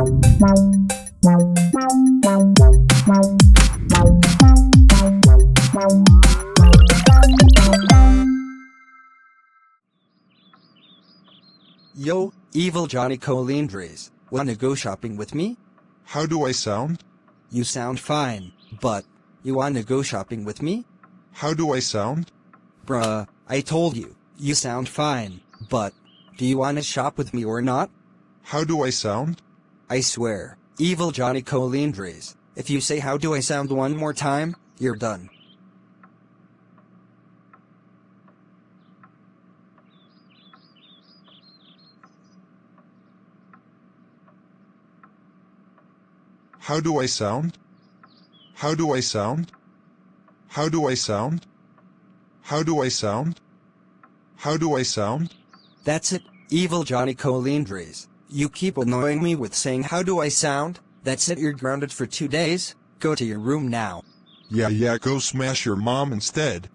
Yo, evil Johnny Colindres, wanna go shopping with me? How do I sound? You sound fine, but you wanna go shopping with me? How do I sound? Bruh, I told you, you sound fine, but do you wanna shop with me or not? How do I sound? I swear, evil Johnny Colindres, if you say how do I sound one more time, you're done. How do I sound? How do I sound? How do I sound? How do I sound? How do I sound? That's it, evil Johnny Colindres. You keep annoying me with saying how do I sound? That's it, you're grounded for 2 days. Go to your room now. Yeah, go smash your mom instead.